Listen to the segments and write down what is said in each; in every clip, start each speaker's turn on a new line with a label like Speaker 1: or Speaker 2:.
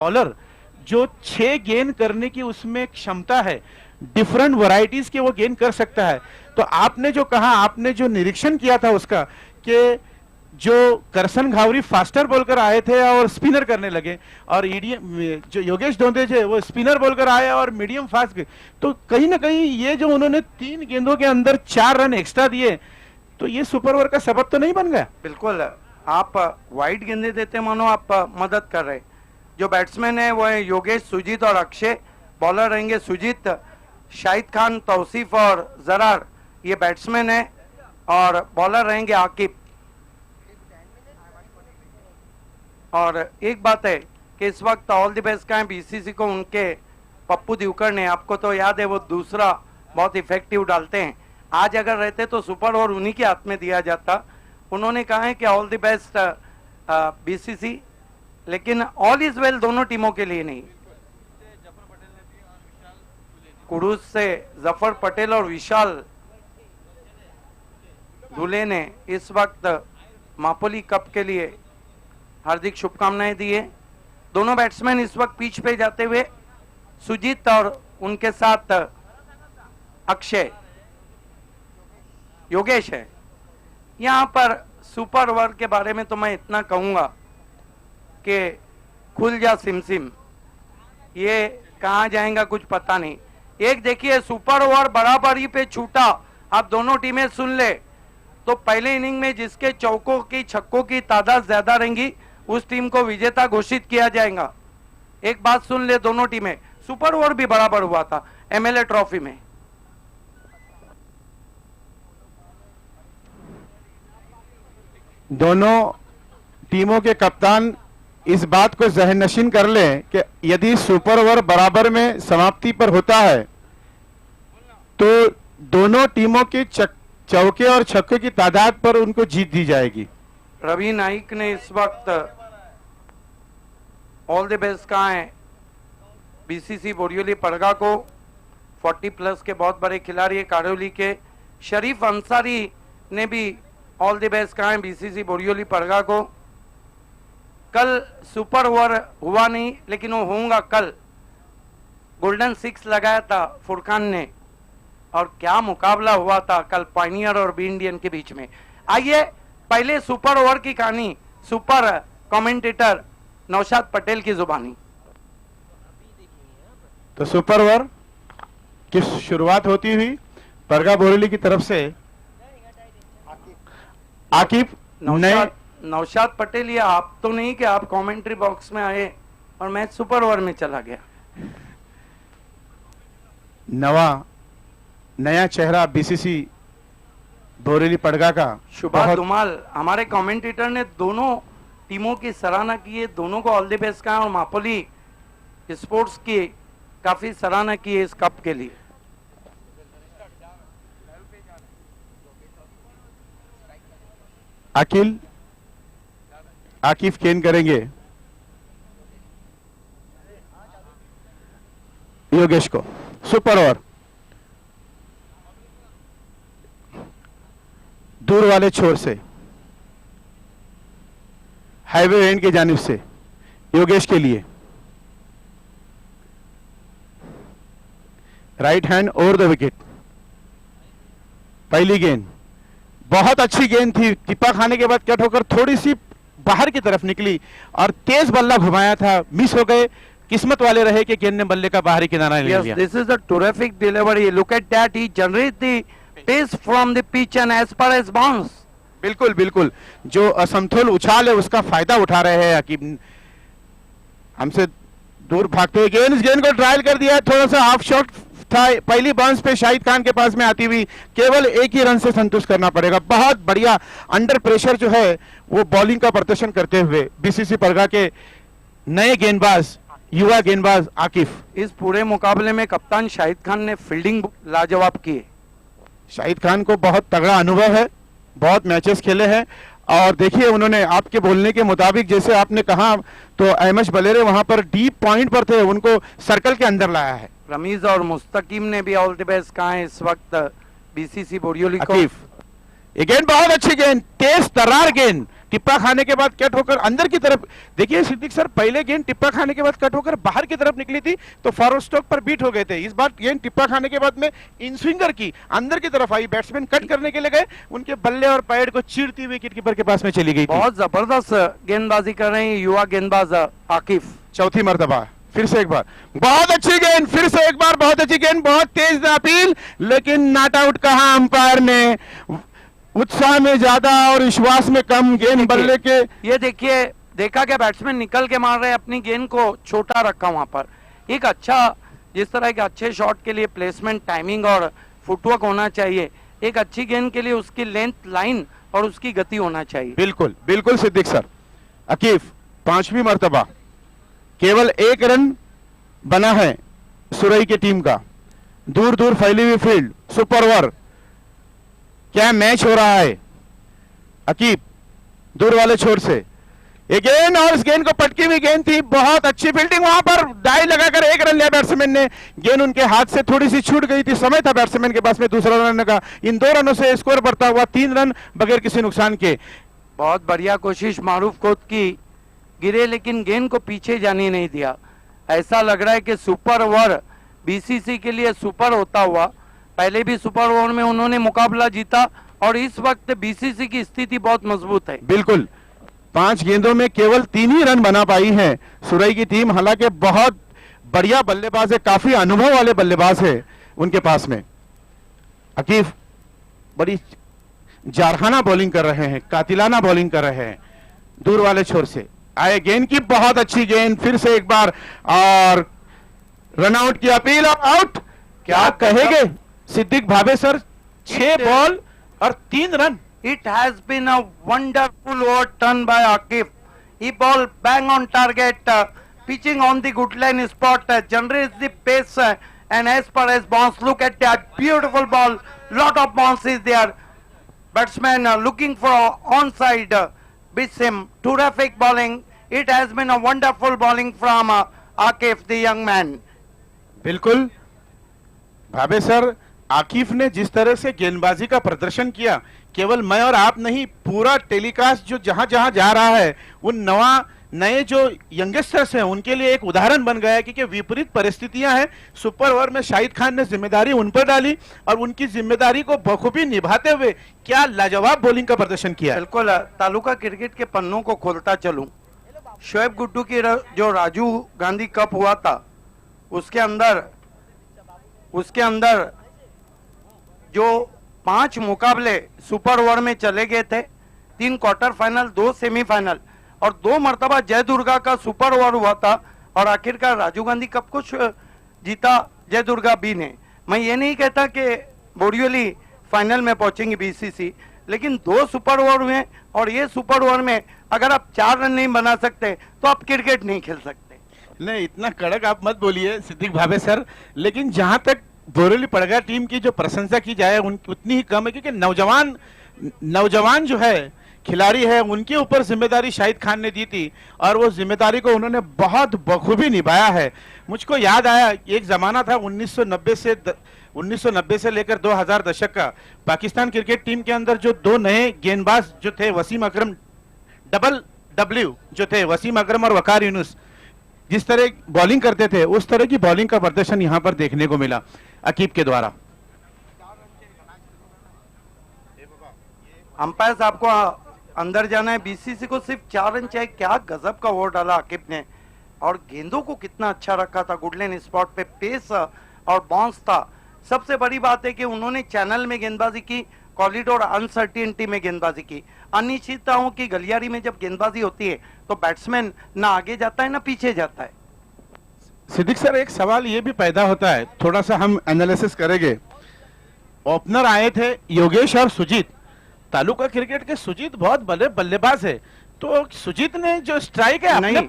Speaker 1: Bowler जो 6 gain करने की उसमें क्षमता है, डिफरेंट वैरायटीज के वो गेन कर सकता है। तो आपने जो कहा, आपने जो निरीक्षण किया था उसका कि जो करसन घावरी फास्टर बोलकर आए थे और स्पिनर करने लगे, और जो योगेश धोंदे थे वो स्पिनर बोलकर आए और मीडियम फास्ट गए, तो कहीं ना कहीं ये जो उन्होंने 3 गेंदों के अंदर 4 रन एक्स्ट्रा दिए, तो ये सुपर ओवर का सबब तो नहीं बन गया?
Speaker 2: बिल्कुल, आप वाइड गेंदे देते मानो आप मदद कर रहे। जो बैट्समैन है वो है योगेश, सुजीत और अक्षय। बॉलर रहेंगे सुजीत, शाहिद खान, तौसीफ और जरार, ये बैट्समैन है। और बॉलर रहेंगे आकिब। और एक बात है कि इस वक्त ऑल द बेस्ट का है बीसीसी को उनके पप्पू दिवकर ने, आपको तो याद है वो दूसरा बहुत इफेक्टिव डालते हैं। आज अगर रहते तो सुपर ओवर उन्हीं के हाथ में दिया जाता। उन्होंने कहा है कि ऑल द बेस्ट बीसीसी, लेकिन ऑल इज वेल दोनों टीमों के लिए नहीं। कुडूस से जफर पटेल और विशाल धुले ने इस वक्त मापोली कप के लिए हार्दिक शुभकामनाएं दी है। दोनों बैट्समैन इस वक्त पिच पे जाते हुए, सुजीत और उनके साथ अक्षय, योगेश है। यहां पर सुपर ओवर के बारे में तो मैं इतना कहूंगा कि खुल जा सिमसिम, ये कहां जाएगा कुछ पता नहीं। एक देखिए, सुपर ओवर बराबरी पे छूटा, आप दोनों टीमें सुन ले, तो पहले इनिंग में जिसके चौकों की छक्कों की तादाद ज्यादा रहेंगी उस टीम को विजेता घोषित किया जाएगा। एक बात सुन ले, दोनों टीमें, सुपर ओवर भी बराबर हुआ था एमएलए ट्रॉफी में।
Speaker 1: दोनों टीमों के कप्तान इस बात को जहननशीन कर लें कि यदि सुपर ओवर बराबर में समाप्ति पर होता है तो दोनों टीमों के चौके और छक्के की तादाद पर उनको जीत दी जाएगी।
Speaker 2: रवि नाइक ने इस वक्त ऑल द बेस्ट कहा है बीसीसी बोरियोली पड़गा को। 40 प्लस के बहुत बड़े खिलाड़ी है कारोली के। शरीफ अंसारी ने भी ऑल द बेस्ट कहा है बीसीसी बोरियोली पड़गा को। कल सुपर ओवर हुआ नहीं, लेकिन वो होगा कल। गोल्डन 6 लगाया था फुरकान ने, और क्या मुकाबला हुआ था कल पायनियर और बी इंडियन के बीच में। आइए पहले सुपर ओवर की कहानी सुपर कमेंटेटर नौशाद पटेल की जुबानी।
Speaker 1: तो सुपर ओवर की शुरुआत होती हुई परगा बोरेली की तरफ से आकिब।
Speaker 2: नौशाद पटेल, ये आप तो नहीं कि आप कमेंट्री बॉक्स में आए और मैच सुपर ओवर में चला गया।
Speaker 1: नया चेहरा बीसीसी बोरेली पड़गा का
Speaker 2: शुभा धुमाल, हमारे कमेंटेटर ने दोनों टीमों की सराहना की है, दोनों को ऑल द बेस्ट कहा, और मापोली स्पोर्ट्स की काफी सराहना की है इस कप के लिए।
Speaker 1: आकिफ गेंद करेंगे योगेश को। सुपर ओवर दूर वाले छोर से हाईवे एंड की जानिब से योगेश के लिए right hand over the wicket. पहली गेंद बहुत अच्छी गेंद थी, टिप्पा खाने के बाद कट होकर थोड़ी सी बाहर की तरफ निकली और तेज बल्ला घुमाया था, मिस हो गए। किस्मत वाले रहे कि गेंद ने बल्ले का बाहरी किनारा ले लिया।
Speaker 2: This is a terrific delivery, look at that, he generate the pace from the pitch and edge पर एज बाउंस।
Speaker 1: बिल्कुल बिल्कुल, जो असमतोल उछाल है उसका फायदा उठा रहे हैं आकिब। हमसे दूर भागते हुए गेंद को ट्रायल कर दिया, थोड़ा सा हाफ शॉट था, पहली बाउंस पे शाहिद खान के पास में आती हुई, केवल एक ही रन से संतुष्ट करना पड़ेगा। बहुत बढ़िया अंडर प्रेशर जो है वो बॉलिंग का प्रदर्शन करते हुए बीसीसी परगा के नए गेंदबाज, युवा गेंदबाज आकिफ।
Speaker 2: इस पूरे मुकाबले में कप्तान शाहिद खान ने फील्डिंग लाजवाब की है।
Speaker 1: शाहिद खान को बहुत तगड़ा अनुभव है, बहुत मैचेस खेले हैं, और देखिए उन्होंने आपके बोलने के मुताबिक, जैसे आपने कहा, तो अहमद बलेरे वहां पर डीप पॉइंट पर थे, उनको सर्कल के अंदर लाया है।
Speaker 2: रमीज और मुस्तकीम ने भी ऑल द बेस्ट कहा है इस वक्त बीसीसी बोरियोली को।
Speaker 1: ये गेंद बहुत अच्छी गेंद, तेज तर्रार गेंद, टिप्पा खाने के बाद कट होकर अंदर की तरफ, देखिए सिद्दीक सर पहले गेंद टिप्पा खाने के बाद कट होकर बाहर की तरफ निकली थी तो फॉरवर्ड स्ट्रोक पर बीट हो गए थे। इस बार गेंद टिप्पा खाने के बाद में इन स्विंगर की अंदर की तरफ आई, बैट्समैन कट करने के लिए गए, उनके बल्ले और पैड को चीरती हुई विकेटकीपर के पास में चली गई थी।
Speaker 2: बहुत जबरदस्त गेंदबाजी कर रहे हैं युवा गेंदबाज आकिफ।
Speaker 1: चौथी मर्तबा फिर से एक बार बहुत अच्छी गेंद, फिर से एक बार बहुत अच्छी गेंद, बहुत तेज अपील, लेकिन नॉट आउट कहा अंपायर ने। उत्साह में ज्यादा और विश्वास में कम, गेंद बल्ले के।
Speaker 2: ये देखिए, देखा क्या बैट्समैन निकल के मार रहे हैं, अपनी गेंद को छोटा रखा वहां पर। एक अच्छा, जिस तरह के अच्छे शॉट के लिए प्लेसमेंट, टाइमिंग और फुटवर्क होना चाहिए, एक अच्छी गेंद के लिए उसकी लेंथ, लाइन और उसकी गति होना चाहिए।
Speaker 1: बिल्कुल बिल्कुल सिद्दीक सर। अकीफ पांचवी मर्तबा, केवल एक रन बना है सुरई की टीम का, दूर दूर फैली हुई फील्ड, सुपर ओवर, क्या मैच हो रहा है। अकीब दूर वाले छोर से एक गेंद, और इस गेंद को पटकी हुई गेंद थी, बहुत अच्छी फील्डिंग, वहां पर डाई लगाकर एक रन लिया बैट्समैन ने। गेंद उनके हाथ से थोड़ी सी छूट गई थी, समय था बैट्समैन के पास में दूसरा रन का। इन 2 रनों से स्कोर बढ़ता हुआ 3 रन बगैर किसी नुकसान के।
Speaker 2: बहुत बढ़िया कोशिश मारूफ कोत की, गिरे लेकिन गेंद को पीछे जाने नहीं दिया। ऐसा लग रहा है कि सुपर ओवर बीसीसी के लिए सुपर होता हुआ, पहले भी सुपर ओवर में उन्होंने मुकाबला जीता और इस वक्त बीसीसी की स्थिति बहुत मजबूत है।
Speaker 1: बिल्कुल, 5 गेंदों में केवल 3 ही रन बना पाई है सुरई की टीम। हालांकि बहुत बढ़िया बल्लेबाज है, काफी अनुभव वाले बल्लेबाज है उनके पास में। अकीफ बड़ी जारहाना बॉलिंग कर रहे हैं, कातिलाना बॉलिंग कर रहे हैं। दूर वाले छोर से आए गेंद की, बहुत अच्छी गेंद, फिर से एक बार, और रन आउट की अपील और आउट। क्या कहेंगे सिद्दीक भावे सर, 6 बॉल और 3 run.
Speaker 2: It has been a wonderful over turn by Akif. He ball bang on target, pitching on the good line spot, generates the pace, and as far as bounce, look at that beautiful ball. Lot of bounce is there. Batsman looking for onside, beats him. Terrific bowling. It has been a wonderful bowling from Akif, the young man.
Speaker 1: बिल्कुल भावे sir, Akif ने जिस तरह से गेंदबाजी का प्रदर्शन किया, केवल मैं और आप नहीं, पूरा टेलीकास्ट जो जहां जहां जा रहा है, उन नए जो यंगस्टर्स हैं उनके लिए एक उदाहरण बन गया है। क्योंकि विपरीत परिस्थितियां हैं, सुपर ओवर में शाहिद खान ने जिम्मेदारी उन पर डाली और उनकी जिम्मेदारी को बखूबी निभाते हुए क्या लाजवाब बॉलिंग का प्रदर्शन किया।
Speaker 2: बिल्कुल, तालुका क्रिकेट के पन्नों को खोलता चलूं, शोएब गुड्डू की जो राजीव गांधी कप हुआ था, उसके अंदर जो 5 मुकाबले सुपर ओवर में चले गए थे, 3 क्वार्टर फाइनल, 2 सेमीफाइनल और 2 मर्तबा जय दुर्गा का सुपर ओवर हुआ था और आखिरकार राजीव गांधी कप को जीता जय दुर्गा बी ने। मैं ये नहीं कहता कि बोरिवली फाइनल में पहुंचेंगे बीसीसी, लेकिन 2 सुपर ओवर हुए और ये सुपर ओवर में अगर आप 4 रन नहीं बना सकते तो आप क्रिकेट नहीं खेल सकते।
Speaker 1: नहीं, इतना कड़क आप मत बोलिए सिद्दीक भावे सर, लेकिन जहां तक बोरेली पड़गा टीम की जो प्रशंसा की जाए उतनी ही कम है। क्योंकि नौजवान जो है खिलाड़ी है, उनके ऊपर जिम्मेदारी शाहिद खान ने दी थी और वो जिम्मेदारी को उन्होंने बहुत बखूबी निभाया है। मुझको याद आया, एक जमाना था 1990 से लेकर 2000 दशक का, पाकिस्तान क्रिकेट टीम के अंदर जो 2 नए गेंदबाज जो थे, वसीम अकरम, डबल डब्ल्यू जो थे, वसीम अकरम और वकार यूनुस, जिस तरह बॉलिंग करते थे उस तरह की बॉलिंग का प्रदर्शन यहां पर देखने को मिला अकीब के द्वारा।
Speaker 2: अंपायर साहब को अंदर जाना है, बीसीसी को सिर्फ 4 रन चाहिए। क्या गजब का ओवर डाला आकिब ने, और गेंदों को कितना अच्छा रखा था, गुडलैंड स्पॉट पे पेस और बाउंस था। सबसे बड़ी बात है कि उन्होंने चैनल में गेंदबाजी की, कॉरिडोर अनसर्टिनिटी में गेंदबाजी की। अनिश्चितताओं की गलियारी में जब गेंदबाजी होती है तो बैट्समैन ना आगे जाता है ना पीछे जाता है।
Speaker 1: सिद्दीक सर, एक सवाल ये भी पैदा होता है, थोड़ा सा हम एनालिसिस करेंगे। ओपनर आए थे योगेश और सुजीत, तालुका क्रिकेट के सुजीत बहुत बड़े बल्लेबाज है, तो सुजीत ने जो स्ट्राइक है
Speaker 2: नहीं,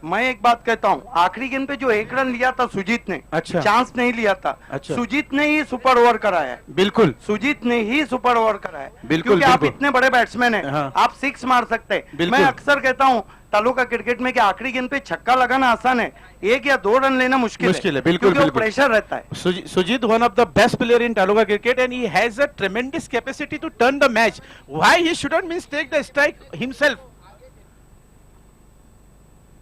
Speaker 2: मैं एक बात कहता हूँ, आखिरी गेंद पे जो 1 रन लिया था सुजीत ने,
Speaker 1: अच्छा,
Speaker 2: चांस नहीं लिया था।
Speaker 1: अच्छा,
Speaker 2: सुजीत ने ही सुपर ओवर कराया है।
Speaker 1: बिल्कुल,
Speaker 2: सुजीत ने ही सुपर ओवर कराया है।
Speaker 1: बिल्कुल,
Speaker 2: क्योंकि
Speaker 1: बिल्कुल,
Speaker 2: आप इतने बड़े बैट्समैन हैं,
Speaker 1: हाँ,
Speaker 2: आप 6 मार सकते हैं। मैं अक्सर कहता हूँ तालुका क्रिकेट में कि आखिरी गेंद पे छक्का लगाना आसान है, 1 या 2 रन लेना मुश्किल
Speaker 1: है, बिल्कुल
Speaker 2: क्योंकि
Speaker 1: बिल्कुल
Speaker 2: प्रेशर रहता है।
Speaker 1: Sujit, one of the best player in Taluka cricket, and he has a tremendous capacity to turn the match. Why he shouldn't means take the strike himself?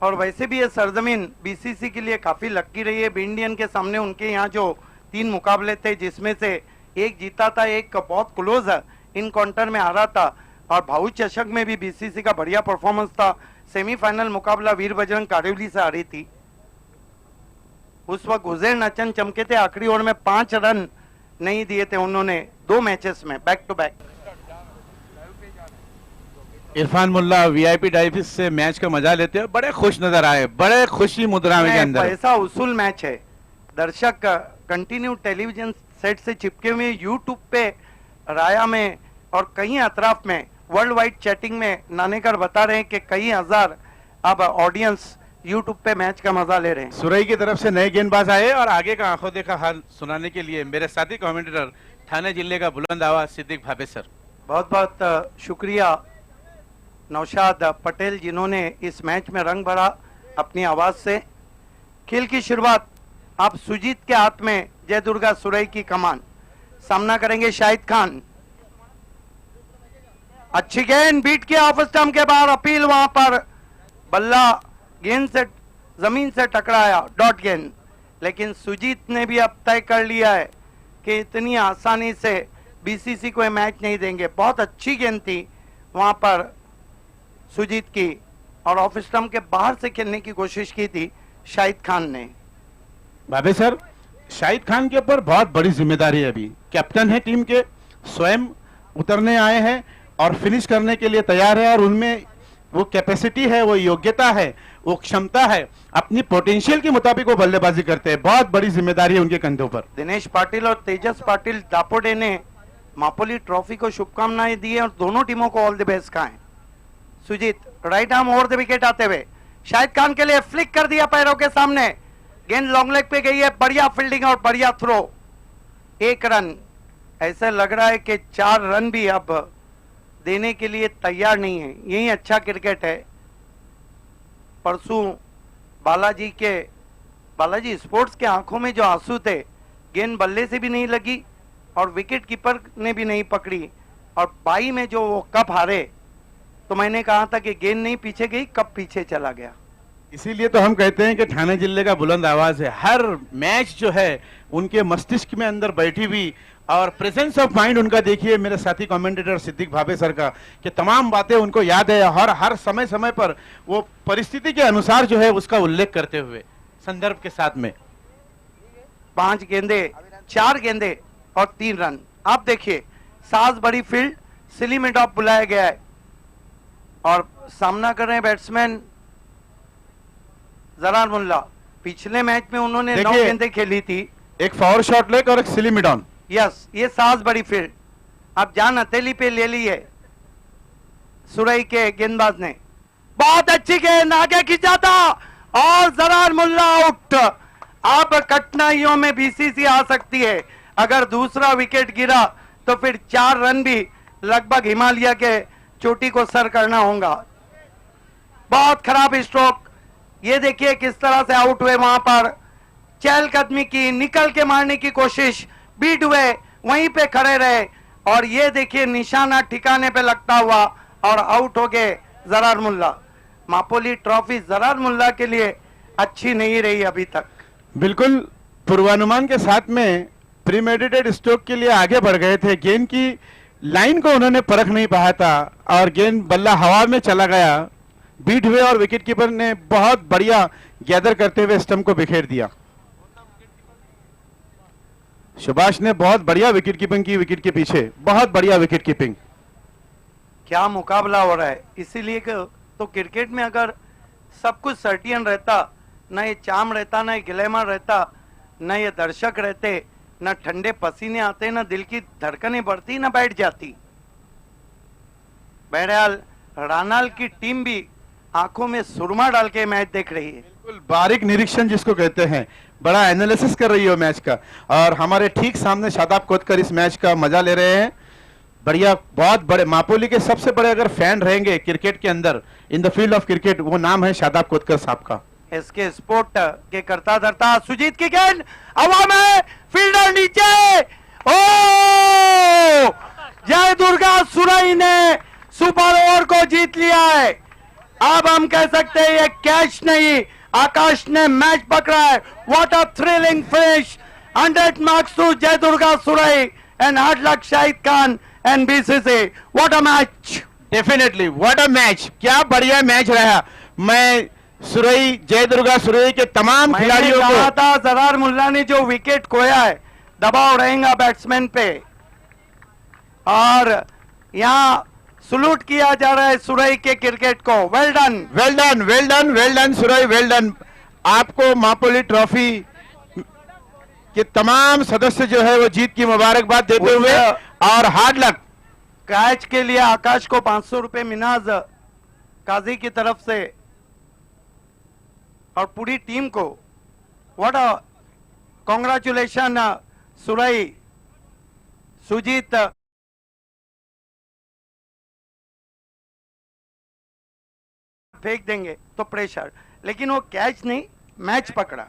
Speaker 2: और वैसे भी ये सरजमीन बीसीसी के लिए काफी लक्की रही है। इंडियन के सामने उनके यहाँ जो 3 मुकाबले थे, जिसमें से एक जीता था, एक बहुत क्लोज इनकाउंटर में हारा था, और भाऊ चषक में भी बीसीसी का बढ़िया परफॉर्मेंस था। सेमीफाइनल मुकाबला वीर बजरंग कारेवली से हारी थी। उस वक्त गुजेर नचन चमके थे, आखिरी ओवर में 5 रन नहीं दिए थे उन्होंने 2 मैचेस में back to back.
Speaker 1: Irfan Mulla VIP डाइविस से मैच का मजा लेते हुए बड़े खुश नजर आए, बड़े खुशी मुद्रा में के अंदर।
Speaker 2: पैसा उसूल मैच है। दर्शक कंटिन्यू टेलीविजन सेट से चिपके हुए यूट्यूब पे, राया में और कई अतराफ में वर्ल्ड वाइड चैटिंग में नानेकर बता रहे हैं कि कई हजार अब ऑडियंस यूट्यूब पे मैच का मजा ले रहे हैं।
Speaker 1: सुरई की तरफ से नए गेंदबाज आए और आगे का आंखों देखा हाल सुनाने के लिए मेरे साथी कमेंटेटर ठाणे जिले का बुलंद आवाज सिद्दीक भावे सर।
Speaker 2: बहुत बहुत शुक्रिया नौशाद पटेल, जिन्होंने इस मैच में रंग भरा अपनी आवाज से। खेल की शुरुआत आप सुजीत के हाथ में, जय दुर्गा सुरई की कमान। सामना करेंगे शाहिद खान। अच्छी गेंद बीट किया ऑफ स्टंप के बाहर, अपील वहां पर, बल्ला गेंद से जमीन से टकराया, डॉट गेंद। लेकिन सुजीत ने भी अब तय कर लिया है कि इतनी आसानी से बीसीसी को मैच नहीं देंगे। बहुत अच्छी गेंद थी वहां पर सुजीत की, और ऑफ स्टंप के बाहर से खेलने की कोशिश की थी शाहिद खान ने।
Speaker 1: भावे सर, शाहिद खान के ऊपर बहुत बड़ी जिम्मेदारी है। अभी कैप्टन है टीम के, स्वयं उतरने आए हैं और फिनिश करने के लिए तैयार है, और उनमें वो कैपेसिटी है, वो योग्यता है, वो क्षमता है, अपनी पोटेंशियल के मुताबिक वो बल्लेबाजी करते हैं। बहुत बड़ी जिम्मेदारी है उनके कंधों पर।
Speaker 2: दिनेश पाटिल और तेजस पाटिल दापोडे ने मापोली ट्रॉफी को शुभकामनाएं दी है और दोनों टीमों को ऑल द बेस्ट कहा है। Sujit right arm over the wicket आते हुए शाहिद खान के लिए फ्लिक कर दिया पैरों के सामने, गेंद लॉन्ग लेग पे गई है, बढ़िया फील्डिंग और बढ़िया थ्रो, 1 रन। ऐसा लग रहा है कि 4 रन भी अब देने के लिए तैयार नहीं है। यही अच्छा क्रिकेट है। परसों बालाजी स्पोर्ट्स के आंखों में जो आंसू थे, गेंद बल्ले से भी नहीं लगी और विकेट कीपर ने भी नहीं पकड़ी, और 22 में जो वो कप हारे, तो मैंने कहा था कि गेंद नहीं पीछे गई, कप पीछे चला गया।
Speaker 1: इसीलिए तो हम कहते हैं कि ठाणे जिले का बुलंद आवाज है। हर मैच जो है उनके मस्तिष्क में अंदर बैठी हुई, और प्रेजेंस ऑफ माइंड उनका देखिए मेरे साथी कमेंटेटर सिद्दीक भावे सर का, कि तमाम बातें उनको याद है, और हर समय समय पर वो परिस्थिति के अनुसार जो है उसका उल्लेख करते हुए संदर्भ के साथ में।
Speaker 2: 5 गेंदे, 4 गेंदे और 3 रन। आप देखिए साज बड़ी फील्ड, सिली में टॉप बुलाया गया है, और सामना कर रहे हैं बैट्समैन जरार मुल्ला। पिछले मैच में उन्होंने 9 गेंदें खेली थी,
Speaker 1: एक फॉर शॉट लेग और एक सिली मिड ऑन।
Speaker 2: यस, ये साज बड़ी फील्ड अब जान हथेली पे ले ली है सुरई के गेंदबाज ने। बहुत अच्छी गेंद, आगे खींचा था और जरार मुल्ला आउट। अब कठिनाइयों में बीसीसी आ सकती है। अगर दूसरा विकेट गिरा तो फिर 4 रन भी लगभग हिमालय के चोटी को सर करना होगा। बहुत खराब स्ट्रोक, ये देखिए किस तरह से आउट हुए। वहां पर चहलकदमी की, निकल के मारने की कोशिश, बीट हुए, वहीं पे खड़े रहे, और ये देखिए निशाना ठिकाने पे लगता हुआ और आउट हो गए जरार मुल्ला। मापोली ट्रॉफी जरार मुल्ला के लिए अच्छी नहीं रही अभी तक।
Speaker 1: बिल्कुल पूर्वानुमान के साथ में प्रीमेडिटेड स्ट्रोक के लिए आगे बढ़ गए थे। गेंद की लाइन को उन्होंने परख नहीं पाया था, और गेंद बल्ला हवा में चला गया, बीट हुए, और विकेट कीपर ने बहुत बढ़िया गैदर करते हुए स्टंप को बिखेर दिया। सुभाष ने बहुत बढ़िया विकेट कीपिंग की, विकेट के पीछे बहुत बढ़िया विकेट कीपिंग।
Speaker 2: क्या मुकाबला हो रहा है। इसीलिए तो क्रिकेट में अगर सब कुछ सर्टियन रहता, ना ये चाम रहता, ना ये ग्लैमर रहता, ना ये दर्शक रहते, ना ठंडे पसीने आते, ना दिल की धड़कनें बढ़ती, ना बैठ जाती। बहरहाल रानाल की टीम भी आंखों में सुरमा डाल के मैच देख रही है।
Speaker 1: बिल्कुल बारीक निरीक्षण जिसको कहते हैं, बड़ा एनालिसिस कर रही है मैच का, और हमारे ठीक सामने शादाब कोतकर इस मैच का मजा ले रहे हैं। बढ़िया, बहुत बड़े मापोली के सबसे बड़े अगर फैन रहेंगे क्रिकेट के अंदर, in the field of cricket, वो नाम है शादाब कोतकर साहब का।
Speaker 2: इसके स्पोर्ट के करता धरता सुजीत की गेंद हवा में, फील्डर नीचे, ओ जय दुर्गा सुरई ने सुपर ओवर को जीत लिया है। अब हम कह सकते हैं ये कैच नहीं, आकाश ने मैच पकड़ा है। What a thrilling finish, 100 marks to Jai Durga Surai and hard luck Shahid Khan and BCC. What a match,
Speaker 1: definitely what a match, क्या बढ़िया मैच रहा। मैं सुरई, जय दुर्गा सुरई के तमाम
Speaker 2: मैंने
Speaker 1: खिलाड़ियों
Speaker 2: कहा
Speaker 1: को,
Speaker 2: था जरार मुल्ला ने जो विकेट खोया है, दबाव रहेगा बैट्समैन पे, और यहां सलूट किया जा रहा है सुरई के क्रिकेट को। Well done,
Speaker 1: well done, well done, well done Surai, well done. आपको मापोली ट्रॉफी के तमाम सदस्य जो है वो जीत की मुबारकबाद देते हुए, और हार्ड लक।
Speaker 2: कैच के लिए आकाश को 500 रुपए मिनाज काजी की तरफ से, और पूरी टीम को what a congratulation Surai. Sujit फेंक देंगे तो प्रेशर, लेकिन वो कैच नहीं, मैच पकड़ा।